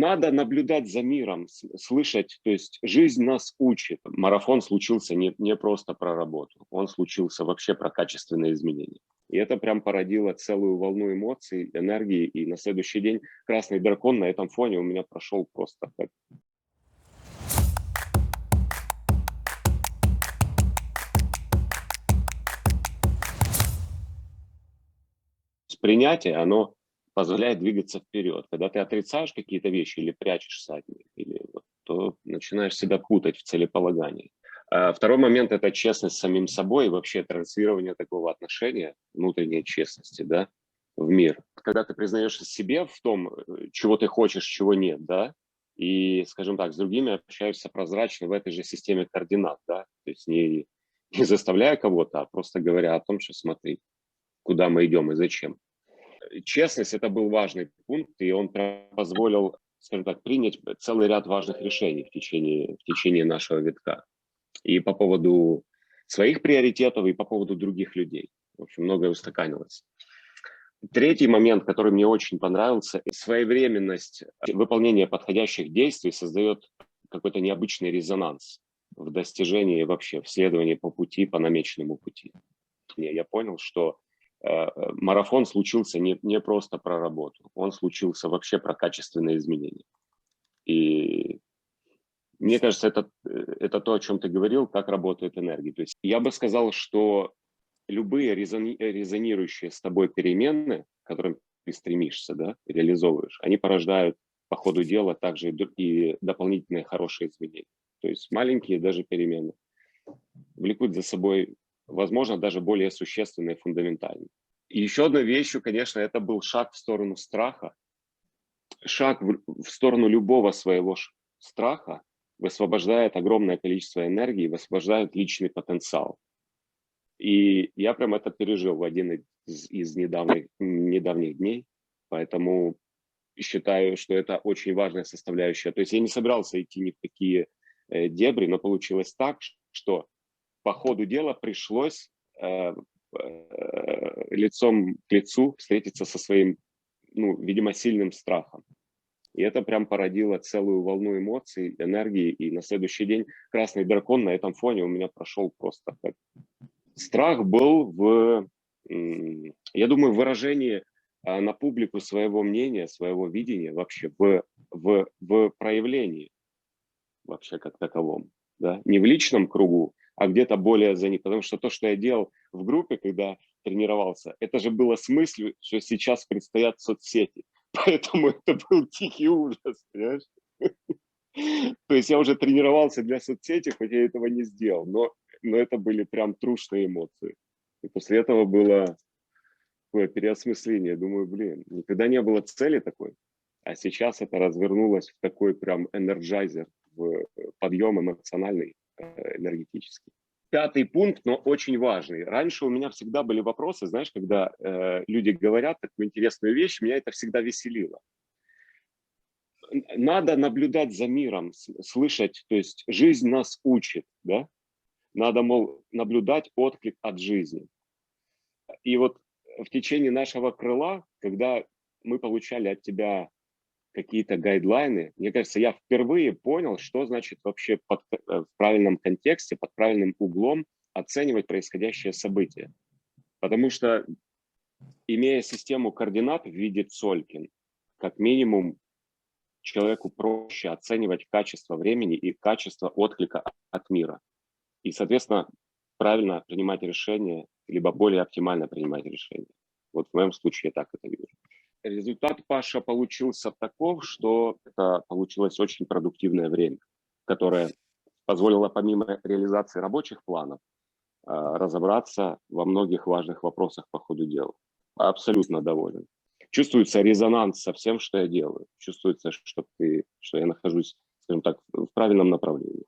надо наблюдать за миром, слышать, то есть жизнь нас учит. Марафон случился не просто про работу, он случился вообще про качественные изменения. И это прям породило целую волну эмоций, энергии, и на следующий день красный дракон на этом фоне у меня прошел просто как принятие, оно позволяет двигаться вперед. Когда ты отрицаешь какие-то вещи или прячешься от них, или вот, то начинаешь себя путать в целеполагании. Второй момент – это честность с самим собой и вообще транслирование такого отношения, внутренней честности, да, в мир. Когда ты признаешься себе в том, чего ты хочешь, чего нет, да, и, скажем так, с другими общаешься прозрачно в этой же системе координат, да, то есть не заставляя кого-то, а просто говоря о том, что смотри, куда мы идем и зачем. Честность – это был важный пункт, и он позволил, скажем так, принять целый ряд важных решений в течение нашего витка. И по поводу своих приоритетов, и по поводу других людей. В общем, многое устаканилось. Третий момент, который мне очень понравился – своевременность выполнения подходящих действий создает какой-то необычный резонанс в достижении вообще, в следовании по пути, по намеченному пути. Я понял, что марафон случился не просто про работу, он случился вообще про качественные изменения. И мне кажется, это то, о чем ты говорил, как работает энергия. То есть я бы сказал, что любые резонирующие с тобой перемены, к которым ты стремишься, да, реализовываешь, они порождают по ходу дела также и дополнительные хорошие изменения. То есть маленькие даже перемены влекут за собой, возможно, даже более существенные, фундаментальные. И еще одной вещью, конечно, это был шаг в сторону страха. Шаг в сторону любого своего страха высвобождает огромное количество энергии, высвобождает личный потенциал. И я прям это пережил в один из недавних дней, поэтому считаю, что это очень важная составляющая. То есть я не собирался идти ни в какие дебри, но получилось так, что по ходу дела пришлось лицом к лицу встретиться со своим, видимо, сильным страхом. И это прям породило целую волну эмоций, энергии. И на следующий день красный дракон на этом фоне у меня прошел просто как... Страх был я думаю, в выражении на публику своего мнения, своего видения вообще, в проявлении вообще как таковом. Да? Не в личном кругу, а где-то более за них. Потому что то, что я делал в группе, когда тренировался, это же было с мыслью, что сейчас предстоят соцсети. Поэтому это был тихий ужас, понимаешь? То есть я уже тренировался для соцсети, хоть я этого не сделал, но это были прям трушные эмоции. И после этого было такое переосмысление. Думаю, никогда не было цели такой, а сейчас это развернулось в такой прям энерджайзер, в подъем эмоциональный, энергетический. Пятый пункт, но очень важный. Раньше у меня всегда были вопросы, знаешь, когда люди говорят такую интересную вещь, меня это всегда веселило. Надо наблюдать за миром, слышать, то есть жизнь нас учит, да? Надо, мол, наблюдать отклик от жизни. И вот в течение нашего крыла, когда мы получали от тебя какие-то гайдлайны, мне кажется, я впервые понял, что значит вообще в правильном контексте, под правильным углом оценивать происходящее событие. Потому что, имея систему координат в виде Цолькин, как минимум человеку проще оценивать качество времени и качество отклика от мира. И, соответственно, правильно принимать решения, либо более оптимально принимать решения. Вот в моем случае я так это вижу. Результат, Паша, получился таков, что это получилось очень продуктивное время, которое позволило помимо реализации рабочих планов разобраться во многих важных вопросах по ходу дела. Абсолютно доволен. Чувствуется резонанс со всем, что я делаю. Чувствуется, что я нахожусь, скажем так, в правильном направлении.